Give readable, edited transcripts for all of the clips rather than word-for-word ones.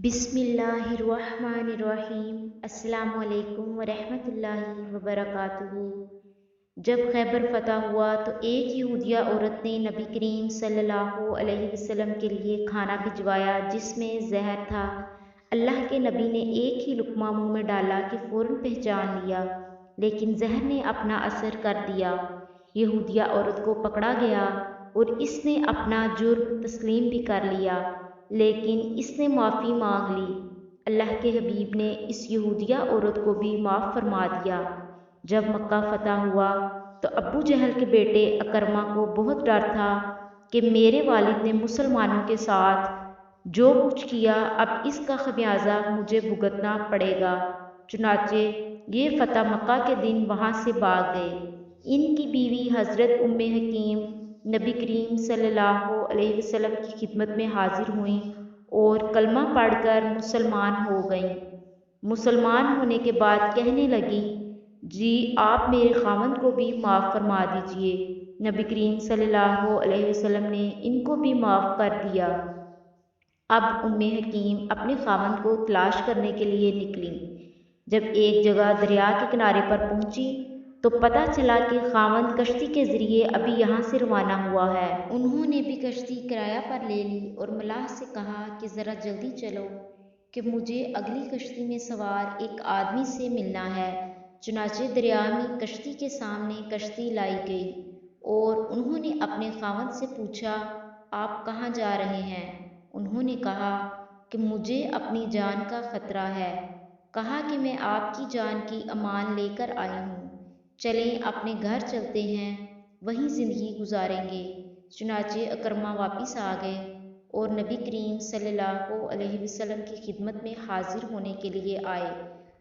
बिस्मिल्लाहिर्रहमानिर्रहीम। अस्सलामु अलैकुम वरहमतुल्लाहि वबरकातुहू। जब खैबर फतह हुआ तो एक यहूदिया औरत ने नबी करीम सल्लल्लाहु अलैहि वसल्लम के लिए खाना भिजवाया जिसमें जहर था। अल्लाह के नबी ने एक ही लुक़मा मुंह में डाला कि फ़ौरन पहचान लिया, लेकिन जहर ने अपना असर कर दिया। यहूदिया औरत को पकड़ा गया और इसने अपना जुर्म तस्लीम भी कर लिया, लेकिन इसने माफ़ी मांग ली। अल्लाह के हबीब ने इस यहूदिया औरत को भी माफ़ फरमा दिया। जब मक्का फतह हुआ तो अब्बू जहल के बेटे अकरमा को बहुत डर था कि मेरे वालिद ने मुसलमानों के साथ जो कुछ किया अब इसका खमियाजा मुझे भुगतना पड़ेगा। चुनाचे ये फतह मक्का के दिन वहाँ से भाग गए। इनकी बीवी हज़रत उम्मे हकीम नबी करीम सल्लल्लाहु अलैहि वसल्लम की खिदमत में हाजिर हुईं और कलमा पढ़कर मुसलमान हो गईं। मुसलमान होने के बाद कहने लगी, जी आप मेरे खामन को भी माफ़ फरमा दीजिए। नबी करीम सल्लल्लाहु अलैहि वसल्लम ने इनको भी माफ़ कर दिया। अब उम्मे हकीम अपने खामन को तलाश करने के लिए निकली। जब एक जगह दरिया के किनारे पर पहुंची तो पता चला कि खामन कश्ती के ज़रिए अभी यहाँ से रवाना हुआ है। उन्होंने भी कश्ती किराया पर ले ली और मलाह से कहा कि ज़रा जल्दी चलो कि मुझे अगली कश्ती में सवार एक आदमी से मिलना है। चुनाचे दरिया में कश्ती के सामने कश्ती लाई गई और उन्होंने अपने खामन से पूछा, आप कहाँ जा रहे हैं? उन्होंने कहा कि मुझे अपनी जान का ख़तरा है। कहा कि मैं आपकी जान की अमान लेकर आई हूँ, चलें अपने घर चलते हैं, वहीं ज़िंदगी गुजारेंगे। चुनाचे अकरमा वापस आ गए और नबी करीम सल्लल्लाहु अलैहि वसल्लम की खिदमत में हाजिर होने के लिए आए।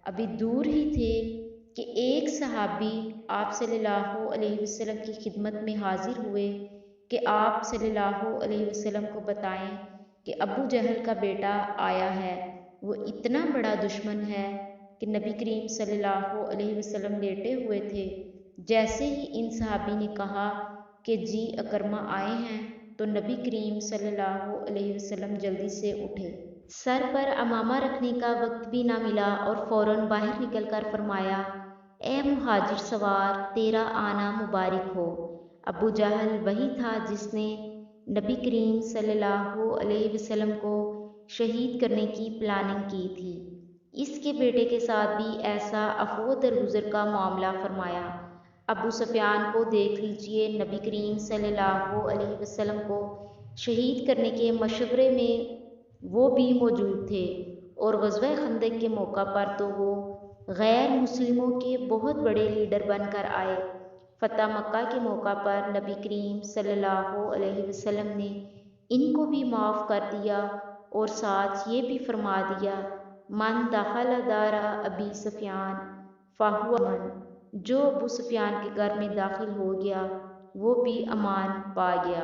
अभी दूर ही थे कि एक सहाबी आप सल्लल्लाहु अलैहि वसल्लम की खिदमत में हाजिर हुए कि आप सल्लल्लाहु अलैहि वसल्लम को बताएं कि अबू जहल का बेटा आया है। वो इतना बड़ा दुश्मन है कि नबी करीम सल्लल्लाहु अलैहि वसल्लम लेटे हुए थे। जैसे ही इन सहाबी ने कहा कि जी अकरमा आए हैं तो नबी करीम सल्लल्लाहु अलैहि वसल्लम जल्दी से उठे। सर पर अमामा रखने का वक्त भी ना मिला और फ़ौरन बाहर निकलकर फरमाया, ए मुहाजिर सवार, तेरा आना मुबारक हो। अबू जहल वही था जिसने नबी करीम सल्लल्लाहु अलैहि वसल्लम को शहीद करने की प्लानिंग की थी। इसके बेटे के साथ भी ऐसा अफ़ो दरगुज़र का मामला फरमाया। अबू सुफियान को देख लीजिए, नबी करीम सल्लल्लाहु अलैहि वसल्लम को शहीद करने के मशवरे में वो भी मौजूद थे और ग़ज़वा खंदक के मौका पर तो वो गैर मुस्लिमों के बहुत बड़े लीडर बनकर आए। फ़तह मक्का के मौका पर नबी करीम सल्लल्लाहु अलैहि वसल्लम ने इनको भी माफ़ कर दिया और साथ ये भी फरमा दिया, मन दखल दारा अबी सुफियान फ़हुवा अमन, जो अबू सुफियान के घर में दाखिल हो गया वो भी अमान पा गया।